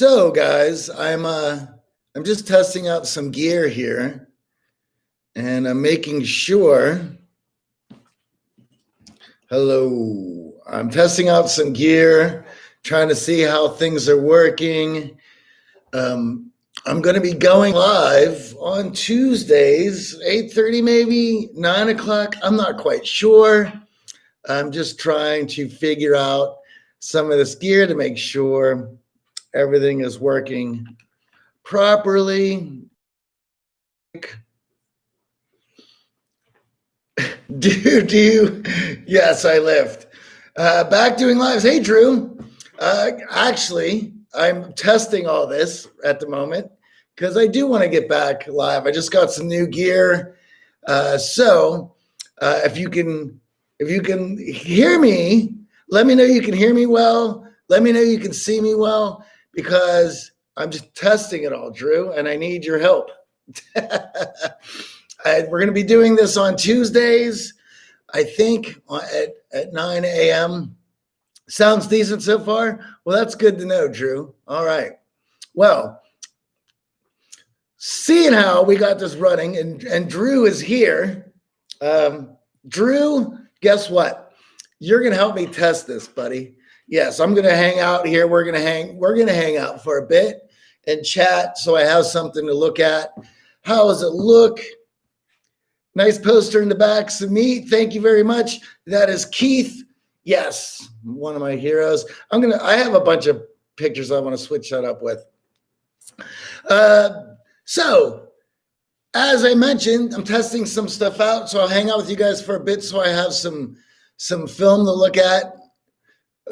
So, guys, I'm just testing out some gear here, and I'm making sure. Hello, I'm testing out some gear, trying to see how things are working. I'm going to be going live on Tuesdays, 8:30, maybe 9 o'clock. I'm not quite sure. I'm just trying to figure out some of this gear to make sure everything is working properly. Do yes, I lift. Back doing lives. Hey, Drew. Actually, I'm testing all this at the moment because I do want to get back live. I just got some new gear. So if you can hear me, let me know you can hear me well. Let me know you can see me well, because I'm just testing it all, Drew, and I need your help. We're going to be doing this on Tuesdays, I think, at 9 a.m. Sounds decent so far? Well, that's good to know, Drew. All right. Well, seeing how we got this running, and Drew is here. Drew, guess what? You're going to help me test this, buddy. Yes, I'm going to hang out here. We're going to hang out for a bit and chat, so I have something to look at. How does it look? Nice poster in the back. Samit, thank you very much. That is Keith. Yes, one of my heroes. I have a bunch of pictures I want to switch that up with. So, as I mentioned, I'm testing some stuff out, so I'll hang out with you guys for a bit so I have some film to look at.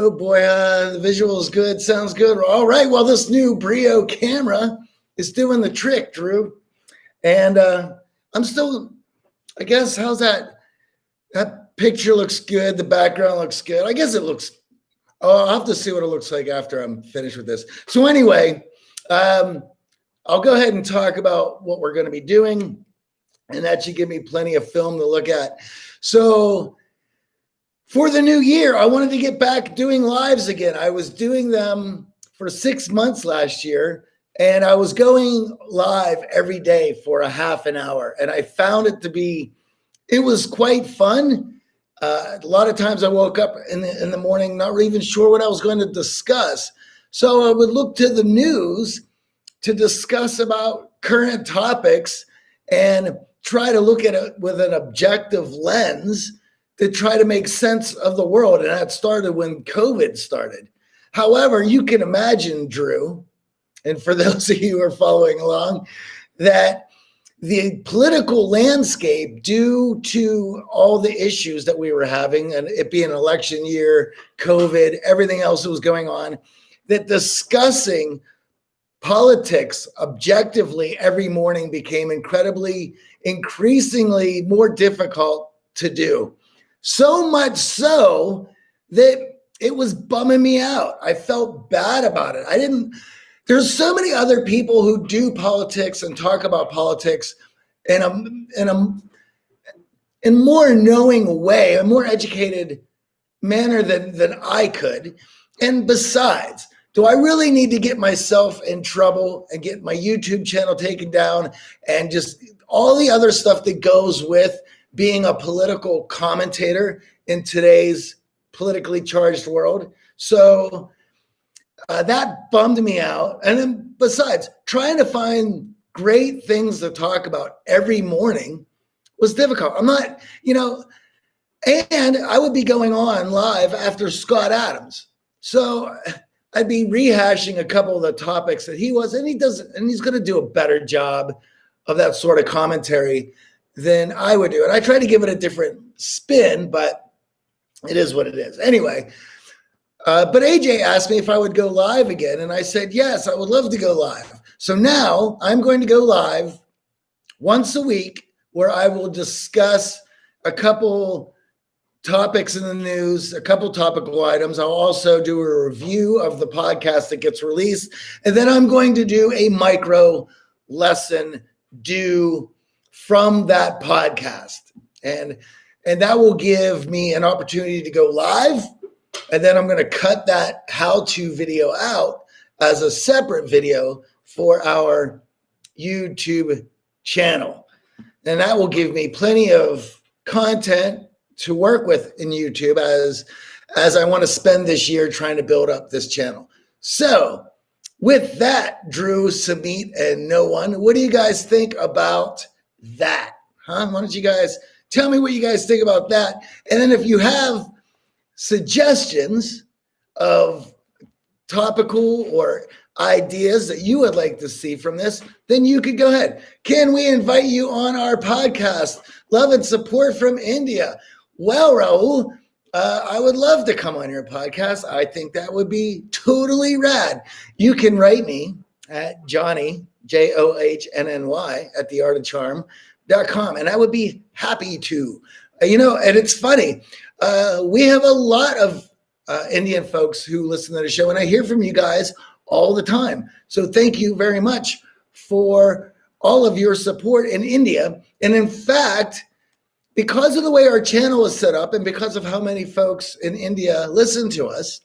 Oh boy, the visual is good. Sounds good. All right, well, this new Brio camera is doing the trick, Drew. And I'm still, I guess, how's that? That picture looks good. The background looks good. I guess it looks, I'll have to see what it looks like after I'm finished with this. So anyway, I'll go ahead and talk about what we're going to be doing, and that should give me plenty of film to look at. So for the new year, I wanted to get back doing lives again. I was doing them for 6 months last year, and I was going live every day for a half an hour, and I found it was quite fun. A lot of times I woke up in the morning not even sure what I was going to discuss. So I would look to the news to discuss about current topics and try to look at it with an objective lens to try to make sense of the world. And that started when COVID started. However, you can imagine, Drew, and for those of you who are following along, that the political landscape, due to all the issues that we were having, and it being an election year, COVID, everything else that was going on, that discussing politics objectively every morning became increasingly more difficult to do. So much so that it was bumming me out. I felt bad about it. There's so many other people who do politics and talk about politics in a more knowing way, a more educated manner than I could. And besides, do I really need to get myself in trouble and get my YouTube channel taken down and just all the other stuff that goes with being a political commentator in today's politically charged world? So that bummed me out. And then besides, trying to find great things to talk about every morning was difficult. I'm not, and I would be going on live after Scott Adams. So I'd be rehashing a couple of the topics that he was, and he's going to do a better job of that sort of commentary than I would do. And I try to give it a different spin, but it is what it is. Anyway, but AJ asked me if I would go live again, and I said, yes, I would love to go live. So now I'm going to go live once a week where I will discuss a couple topics in the news, a couple topical items. I'll also do a review of the podcast that gets released. And then I'm going to do a micro lesson due from that podcast. And that will give me an opportunity to go live. And then I'm going to cut that how-to video out as a separate video for our YouTube channel. And that will give me plenty of content to work with in YouTube as I want to spend this year trying to build up this channel. So with that, Drew, Samit, and no one, what do you guys think about that? Why don't you guys tell me what you guys think about that? And then if you have suggestions of topical or ideas that you would like to see from this, then you could go ahead. Can we invite you on our podcast? Love and support from India. Well, Raul, I would love to come on your podcast. I think that would be totally rad. You can write me at Johnny, JOHNNY, at theartofcharm.com, and I would be happy to. And it's funny. We have a lot of Indian folks who listen to the show, and I hear from you guys all the time. So thank you very much for all of your support in India. And in fact, because of the way our channel is set up and because of how many folks in India listen to us,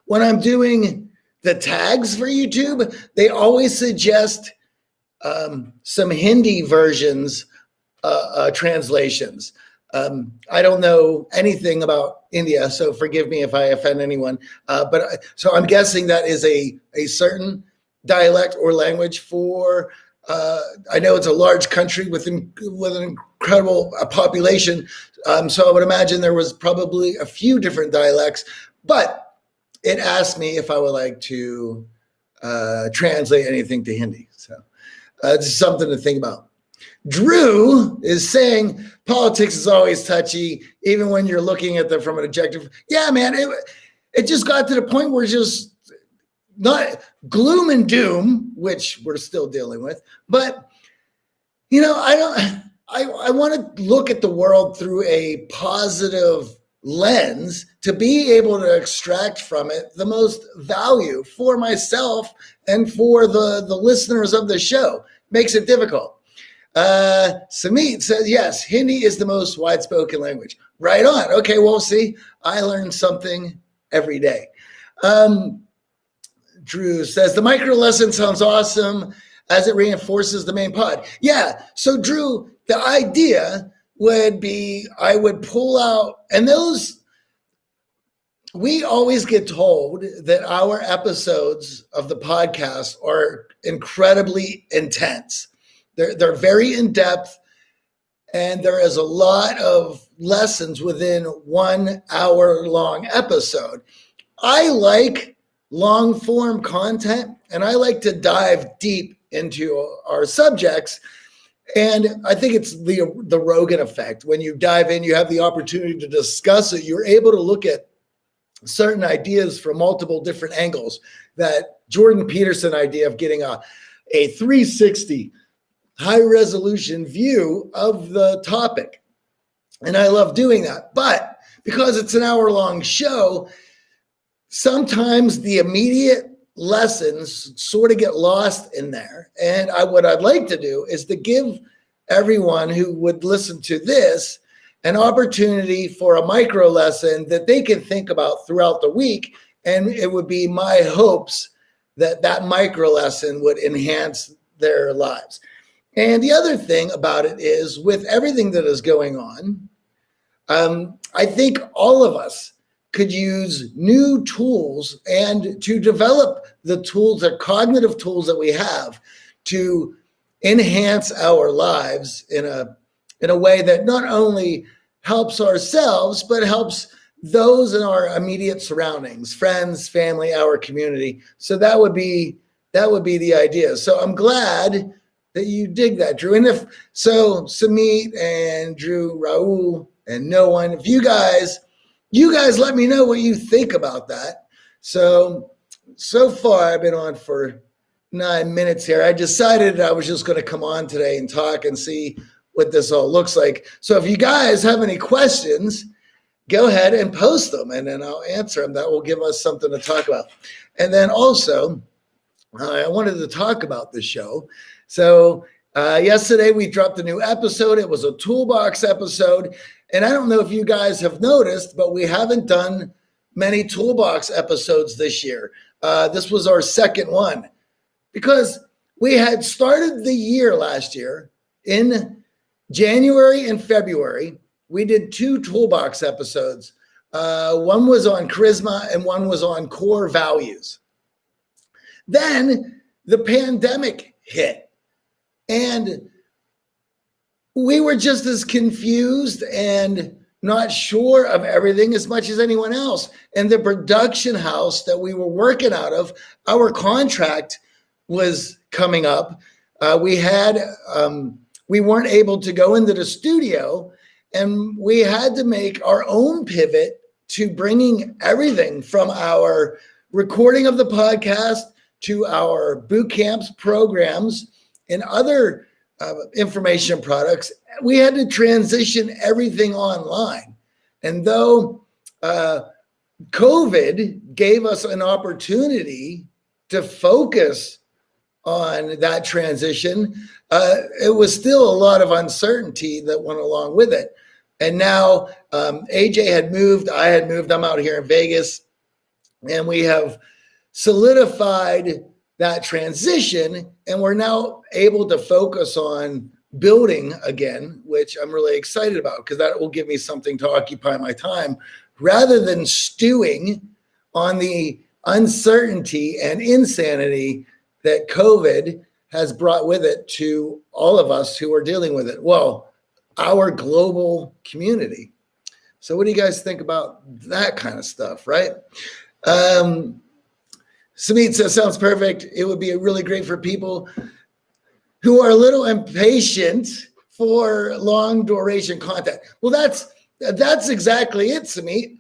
when I'm doing the tags for YouTube, they always suggest some Hindi versions, translations. I don't know anything about India, so forgive me if I offend anyone. So I'm guessing that is a certain dialect or language for. I know it's a large country with an incredible population, so I would imagine there was probably a few different dialects. But it asked me if I would like to translate anything to Hindi. So it's something to think about. Drew is saying politics is always touchy, even when you're looking at them from an objective. Yeah, man, it just got to the point where it's just not gloom and doom, which we're still dealing with. But, I want to look at the world through a positive lens to be able to extract from it the most value for myself and for the listeners of the show. Makes it difficult. Samit says, yes, Hindi is the most widespoken language. Right on. Okay, well, see, I learn something every day. Drew says, the micro lesson sounds awesome as it reinforces the main pod. Yeah, so Drew, the idea would be I would pull out, and we always get told that our episodes of the podcast are incredibly intense. They're very in-depth, and there is a lot of lessons within 1 hour-long episode. I like long-form content, and I like to dive deep into our subjects, and I think it's the Rogan effect. When you dive in, you have the opportunity to discuss it. You're able to look at certain ideas from multiple different angles. That Jordan Peterson idea of getting a 360 high resolution view of the topic. And I love doing that. But because it's an hour-long show, sometimes the immediate lessons sort of get lost in there. And what I'd like to do is to give everyone who would listen to this an opportunity for a micro lesson that they can think about throughout the week. And it would be my hopes that micro lesson would enhance their lives. And the other thing about it is, with everything that is going on, I think all of us could use new tools and to develop the tools, the cognitive tools that we have to enhance our lives in a way that not only helps ourselves, but helps those in our immediate surroundings, friends, family, our community. So that would be the idea. So I'm glad that you dig that, Drew. And if so, Samit and Drew, Raul, and no one, if you guys let me know what you think about that. So far I've been on for 9 minutes here. I decided I was just going to come on today and talk and see what this all looks like. So if you guys have any questions, go ahead and post them, and then I'll answer them. That will give us something to talk about. And then also, I wanted to talk about this show. So yesterday we dropped a new episode. It was a Toolbox episode. And I don't know if you guys have noticed, but we haven't done many Toolbox episodes this year. This was our second one because we had started the year last year in January and February. We did 2 Toolbox episodes. One was on charisma and one was on core values. Then the pandemic hit and we were just as confused and not sure of everything as much as anyone else. And the production house that we were working out of, our contract was coming up. We weren't able to go into the studio, and we had to make our own pivot to bringing everything from our recording of the podcast to our boot camps, programs, and other information products. We had to transition everything online. And though COVID gave us an opportunity to focus on that transition, it was still a lot of uncertainty that went along with it. And now AJ had moved, I had moved, I'm out here in Vegas, and we have solidified that transition, and we're now able to focus on building again, which I'm really excited about because that will give me something to occupy my time rather than stewing on the uncertainty and insanity that COVID has brought with it to all of us who are dealing with it. Well, our global community. So what do you guys think about that kind of stuff, right? Samit says, sounds perfect. It would be really great for people who are a little impatient for long duration content. Well, that's exactly it, Samit.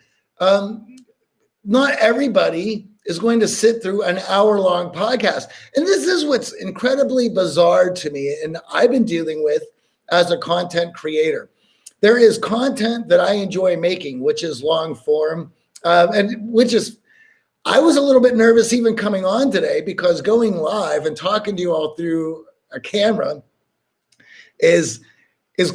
Not everybody is going to sit through an hour-long podcast. And this is what's incredibly bizarre to me, and I've been dealing with as a content creator. There is content that I enjoy making, which is long form, I was a little bit nervous even coming on today because going live and talking to you all through a camera is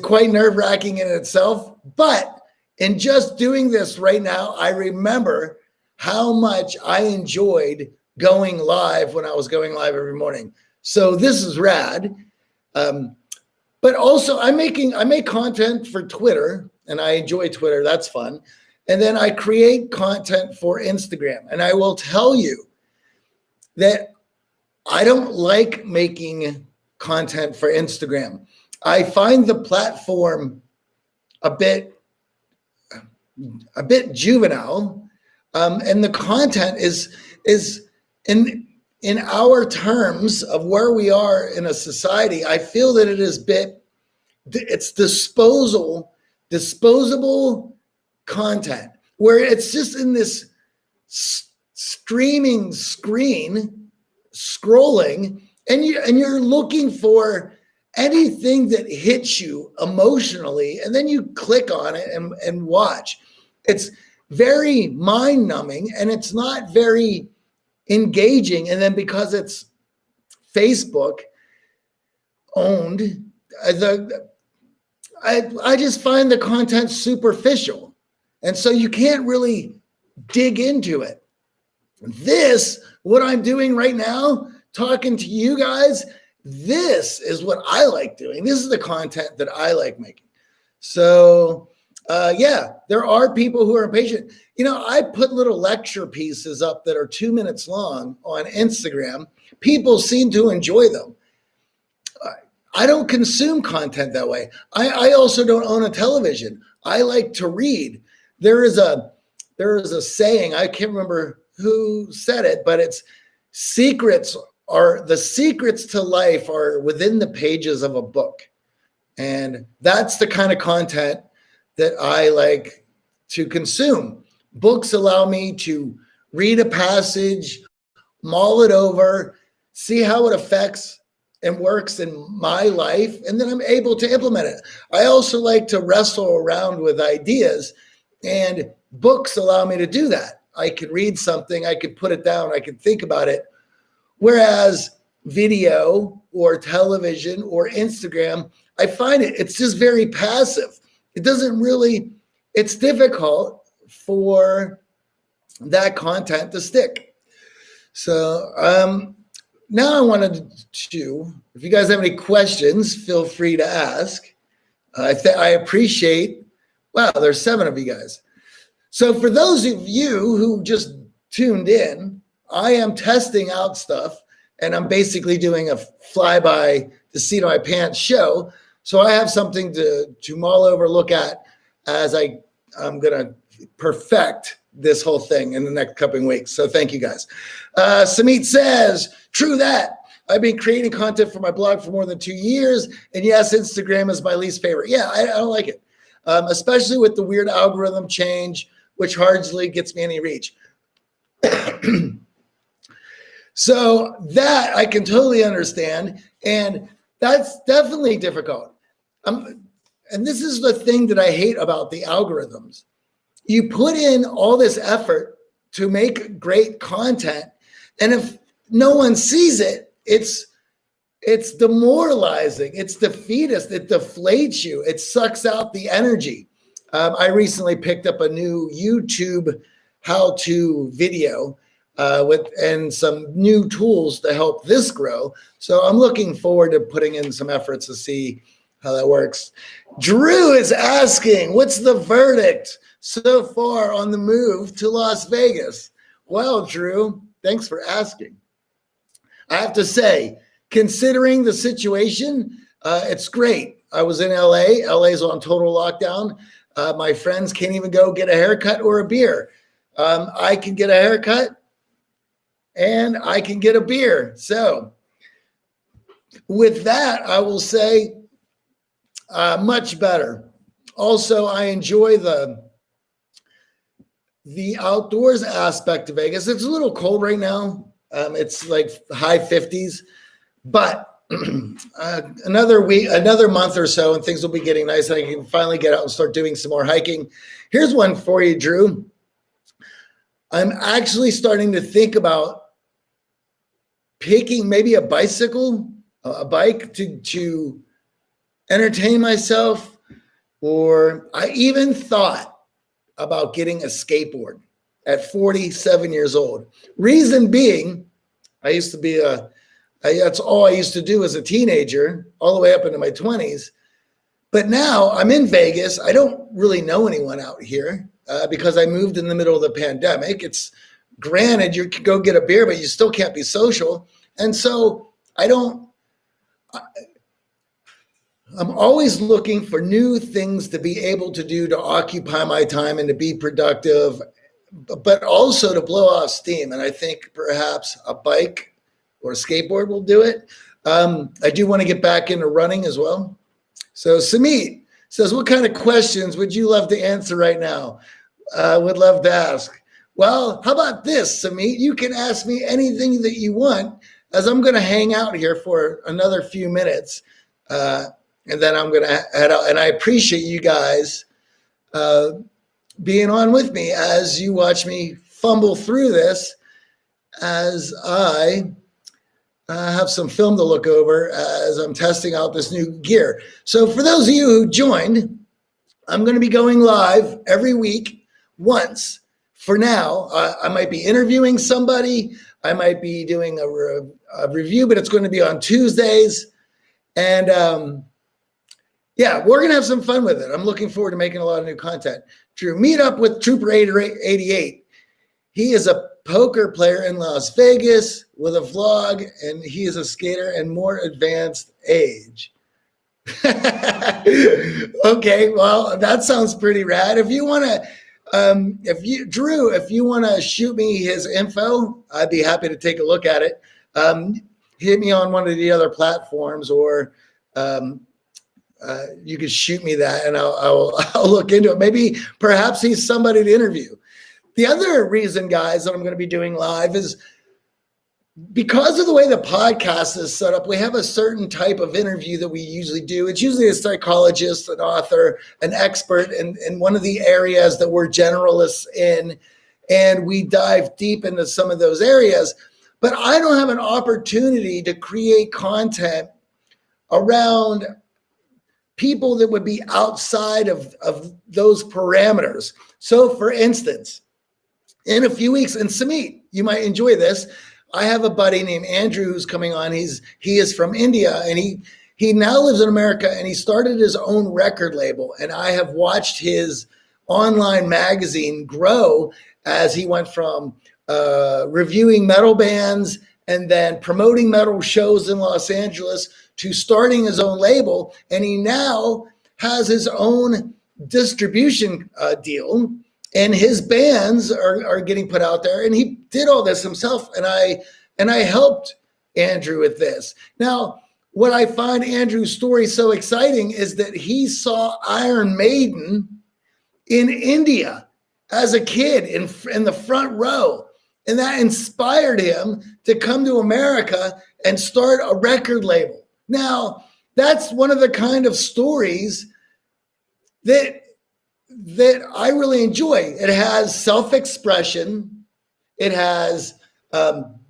quite nerve-wracking in itself. But in just doing this right now, I remember how much I enjoyed going live when I was going live every morning. So this is rad. But also I make content for Twitter, and I enjoy Twitter. That's fun. And then I create content for Instagram. And I will tell you that I don't like making content for Instagram. I find the platform a bit juvenile. And the content is in our terms of where we are in a society, I feel that it's disposable content where it's just in this streaming screen scrolling, and you're looking for anything that hits you emotionally, and then you click on it and watch. It's very mind-numbing and it's not very engaging. And then because it's Facebook owned, I just find the content superficial. And so you can't really dig into it. What I'm doing right now, talking to you guys, this is what I like doing. This is the content that I like making. So there are people who are impatient. I put little lecture pieces up that are 2 minutes long on Instagram. People seem to enjoy them. I don't consume content that way. I also don't own a television. I like to read. There is a saying, I can't remember who said it, but it's the secrets to life are within the pages of a book. And that's the kind of content that I like to consume. Books allow me to read a passage, mull it over, see how it affects and works in my life, and then I'm able to implement it. I also like to wrestle around with ideas, and books allow me to do that. I can read something, I can put it down, I can think about it. Whereas video or television or Instagram, I find it's just very passive. It's difficult for that content to stick. So now I wanted to, if you guys have any questions, feel free to ask. I appreciate, wow, there's 7 of you guys. So for those of you who just tuned in, I am testing out stuff, and I'm basically doing a flyby the seat of my pants show. So I have something to mull over, look at as I'm going to perfect this whole thing in the next couple of weeks. So thank you guys. Samit says, true that. I've been creating content for my blog for more than 2 years. And yes, Instagram is my least favorite. Yeah, I don't like it, especially with the weird algorithm change, which hardly gets me any reach. So that I can totally understand. And that's definitely difficult. And this is the thing that I hate about the algorithms. You put in all this effort to make great content, and if no one sees it, it's demoralizing. It's defeatist. It deflates you. It sucks out the energy. I recently picked up a new YouTube how-to video and some new tools to help this grow. So I'm looking forward to putting in some efforts to see how that works. Drew is asking, what's the verdict so far on the move to Las Vegas? Well, Drew, thanks for asking. I have to say, considering the situation, it's great. I was in LA. LA's on total lockdown. My friends can't even go get a haircut or a beer. I can get a haircut and I can get a beer. So with that, I will say much better. Also, I enjoy the outdoors aspect of Vegas. It's a little cold right now. It's like high 50s, but another week, another month or so, and things will be getting nice. I can finally get out and start doing some more hiking. Here's one for you, Drew. I'm actually starting to think about picking maybe a bike to entertain myself, or I even thought about getting a skateboard at 47 years old. Reason being, that's all I used to do as a teenager, all the way up into my 20s. But now I'm in Vegas. I don't really know anyone out here because I moved in the middle of the pandemic. It's granted you can go get a beer, but you still can't be social. And so I'm always looking for new things to be able to do to occupy my time and to be productive, but also to blow off steam. And I think perhaps a bike or a skateboard will do it. I do want to get back into running as well. So Samit says, what kind of questions would you love to answer right now? Would love to ask. Well, how about this, Samit? You can ask me anything that you want, as I'm going to hang out here for another few minutes. And then I'm going to head out. And I appreciate you guys being on with me as you watch me fumble through this, as I have some film to look over as I'm testing out this new gear. So for those of you who joined, I'm going to be going live every week once. For now, I might be interviewing somebody. I might be doing a review, but it's going to be on Tuesdays. And yeah, we're going to have some fun with it. I'm looking forward to making a lot of new content. Drew, meet up with Trooper 88. He is a poker player in Las Vegas with a vlog, and he is a skater and more advanced age. Okay, well, that sounds pretty rad. If you want to, Drew, if you want to shoot me his info, I'd be happy to take a look at it. Hit me on one of the other platforms, or you could shoot me that, and I'll look into it. Maybe, perhaps he's somebody to interview. The other reason, guys, that I'm going to be doing live is because of the way the podcast is set up. We have a certain type of interview that we usually do. It's usually a psychologist, an author, an expert in one of the areas that we're generalists in, and we dive deep into some of those areas. But I don't have an opportunity to create content around people that would be outside of those parameters. So, for instance, in a few weeks. And Samit, you might enjoy this. I have a buddy named Andrew who's coming on. He is from India, and he now lives in America, and he started his own record label. And I have watched his online magazine grow as he went from reviewing metal bands and then promoting metal shows in Los Angeles to starting his own label. And he now has his own distribution deal, and his bands are getting put out there. And he did all this himself. And I helped Andrew with this. Now, what I find Andrew's story so exciting is that he saw Iron Maiden in India as a kid in the front row. And that inspired him to come to America and start a record label. Now, that's one of the kind of stories that I really enjoy. It has self-expression. It has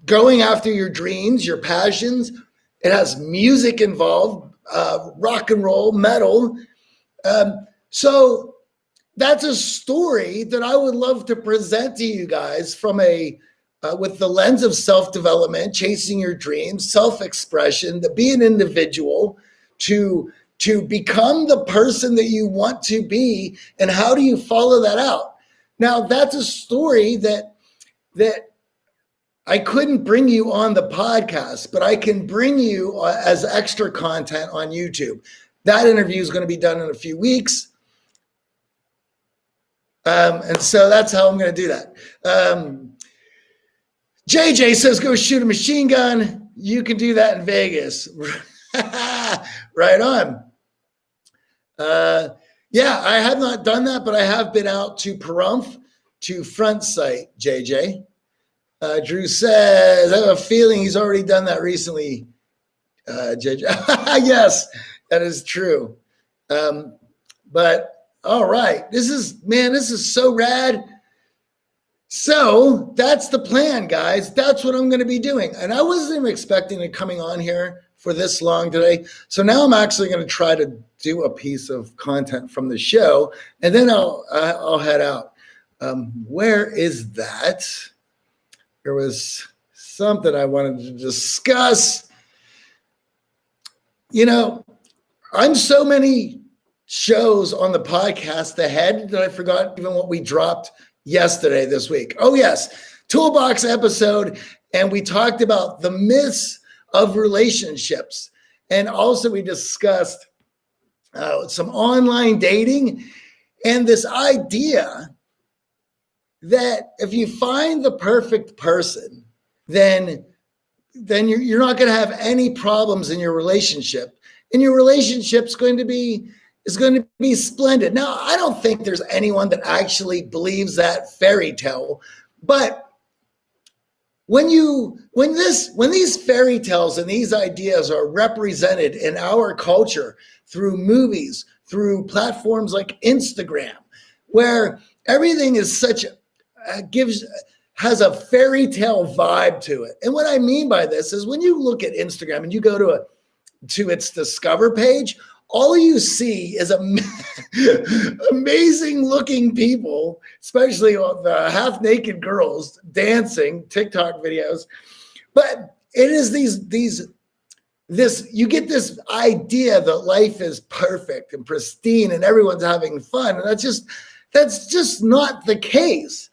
going after your dreams, your passions. It has music involved, rock and roll, metal. So that's a story that I would love to present to you guys from with the lens of self-development, chasing your dreams, self-expression, to be an individual, to become the person that you want to be, and how do you follow that out? Now, that's a story that I couldn't bring you on the podcast, but I can bring you as extra content on YouTube. That interview is going to be done in a few weeks. And so that's how I'm going to do that. JJ says, go shoot a machine gun. You can do that in Vegas. Right on. Yeah, I have not done that, but I have been out to Pahrump, to Front Sight, JJ. Drew says, I have a feeling he's already done that recently, JJ. Yes, that is true. But all right, this is so rad. So that's the plan, guys. That's what I'm going to be doing. And I wasn't even expecting it coming on here for this long today. So now I'm actually going to try to do a piece of content from the show, and then I'll head out. Where is that? There was something I wanted to discuss. You know, I'm so many shows on the podcast ahead that I forgot even what we dropped yesterday this week. Oh, yes. Toolbox episode. And we talked about the myths of relationships. And also we discussed some online dating and this idea that if you find the perfect person, then you're not going to have any problems in your relationship. And your relationship's going to be splendid. Now, I don't think there's anyone that actually believes that fairy tale, but when these fairy tales and these ideas are represented in our culture through movies, through platforms like Instagram, where everything is has a fairy tale vibe to it. And what I mean by this is when you look at Instagram and you go to its discover page, all you see is amazing looking people, especially the half naked girls dancing, TikTok videos. But it is you get this idea that life is perfect and pristine and everyone's having fun. And that's just not the case.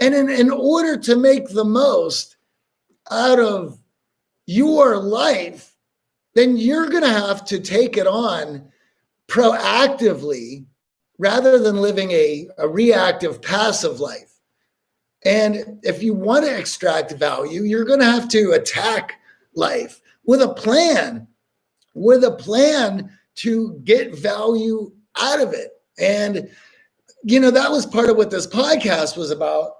And in order to make the most out of your life, then you're going to have to take it on proactively rather than living a reactive, passive life. And if you want to extract value, you're going to have to attack life with a plan to get value out of it. And, that was part of what this podcast was about,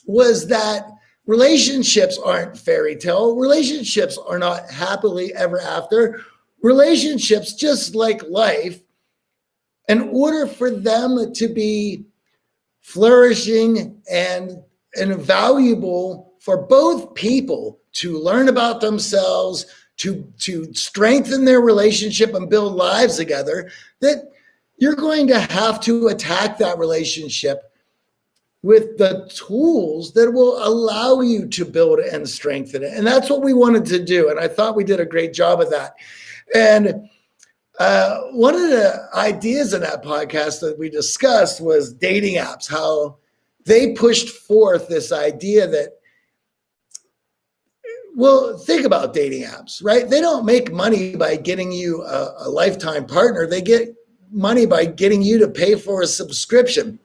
was that relationships aren't fairy tale. Relationships are not happily ever after. Relationships, just like life, in order for them to be flourishing and valuable for both people to learn about themselves, to strengthen their relationship and build lives together, that you're going to have to attack that relationship with the tools that will allow you to build and strengthen it. And that's what we wanted to do. And I thought we did a great job of that. And one of the ideas in that podcast that we discussed was dating apps, how they pushed forth this idea that, well, think about dating apps, right? They don't make money by getting you a lifetime partner. They get money by getting you to pay for a subscription.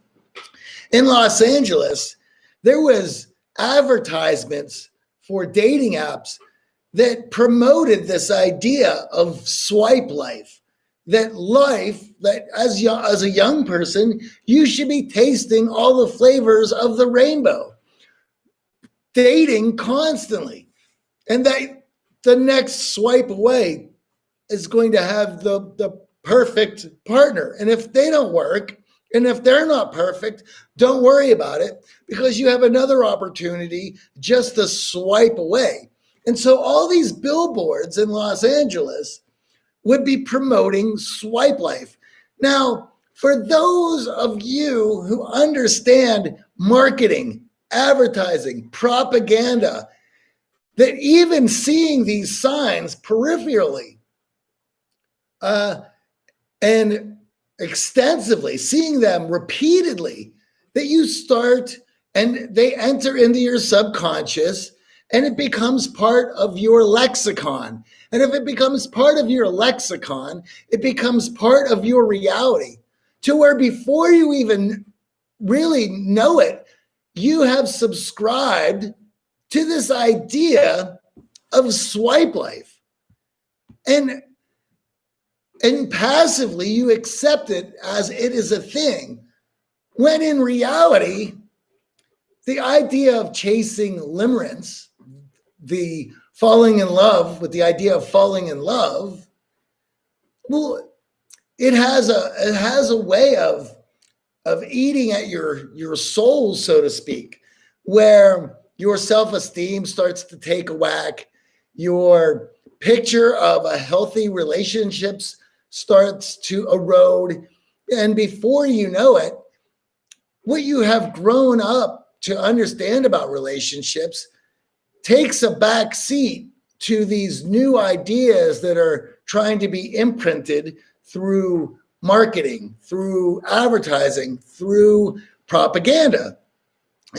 In Los Angeles, there was advertisements for dating apps that promoted this idea of swipe life, that as a young person, you should be tasting all the flavors of the rainbow, dating constantly, and that the next swipe away is going to have the perfect partner. And if they don't work, and if they're not perfect, don't worry about it, because you have another opportunity just to swipe away. And so all these billboards in Los Angeles would be promoting swipe life. Now, for those of you who understand marketing, advertising, propaganda, that even seeing these signs peripherally and extensively, seeing them repeatedly, that you start and they enter into your subconscious and it becomes part of your lexicon. And if it becomes part of your lexicon, it becomes part of your reality, to where before you even really know it, you have subscribed to this idea of swipe life. And passively, you accept it as it is a thing, when in reality, the idea of chasing limerence, the falling in love with the idea of falling in love, well, it has a way of eating at your soul, so to speak, where your self-esteem starts to take a whack, your picture of a healthy relationships starts to erode. And before you know it, what you have grown up to understand about relationships takes a back seat to these new ideas that are trying to be imprinted through marketing, through advertising, through propaganda.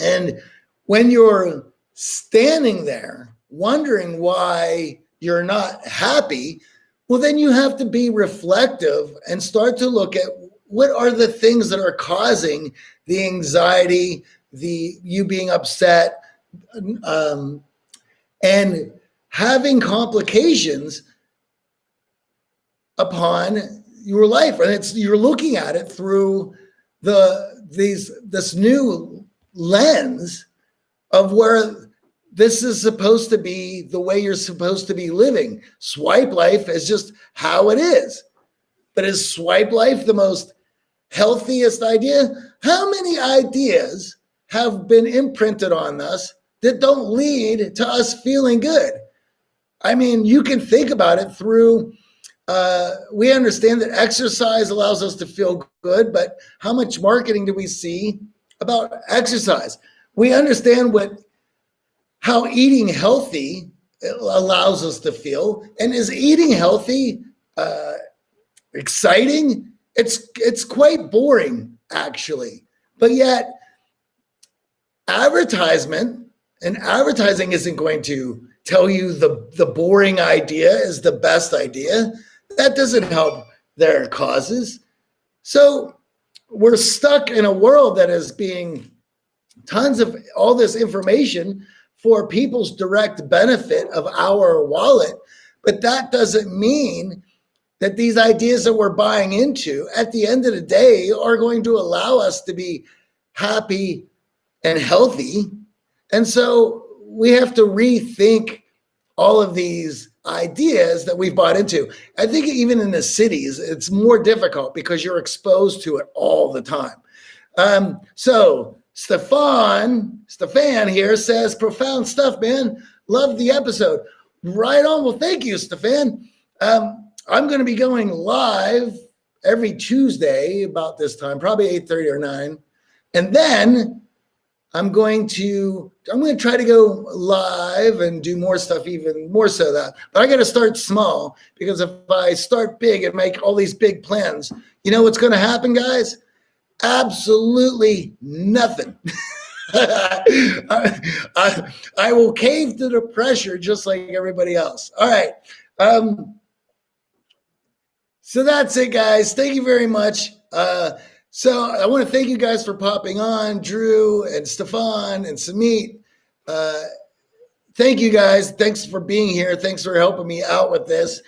And when you're standing there wondering why you're not happy, well, then you have to be reflective and start to look at what are the things that are causing the anxiety, you being upset, and having complications upon your life. And you're looking at it through this new lens of where this is supposed to be the way you're supposed to be living. Swipe life is just how it is. But is swipe life the most healthiest idea? How many ideas have been imprinted on us that don't lead to us feeling good? I mean, you can think about it through, we understand that exercise allows us to feel good, but how much marketing do we see about exercise? We understand how eating healthy allows us to feel. And is eating healthy exciting? It's quite boring, actually. But yet, advertising isn't going to tell you the boring idea is the best idea. That doesn't help their causes. So we're stuck in a world that is being tons of all this information for people's direct benefit of our wallet. But that doesn't mean that these ideas that we're buying into at the end of the day are going to allow us to be happy and healthy. And so we have to rethink all of these ideas that we've bought into. I think even in the cities, it's more difficult because you're exposed to it all the time. So Stefan here says, profound stuff, man. Love the episode. Right on. Well, thank you, Stefan. I'm going to be going live every Tuesday about this time, probably 8:30 or 9. And then I'm going to try to go live and do more stuff, even more so that. But I got to start small, because if I start big and make all these big plans, you know what's going to happen, guys? Absolutely nothing. I will cave to the pressure just like everybody else. All right. So that's it, guys. Thank you very much. So I want to thank you guys for popping on, Drew and Stefan and Samit. Thank you, guys. Thanks for being here. Thanks for helping me out with this.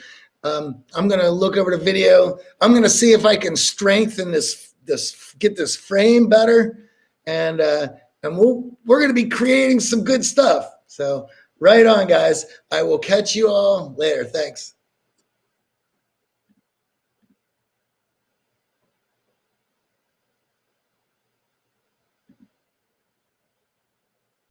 I'm going to look over the video. I'm going to see if I can strengthen get this frame better, and we're going to be creating some good stuff. So right on, guys. I will catch you all later. Thanks.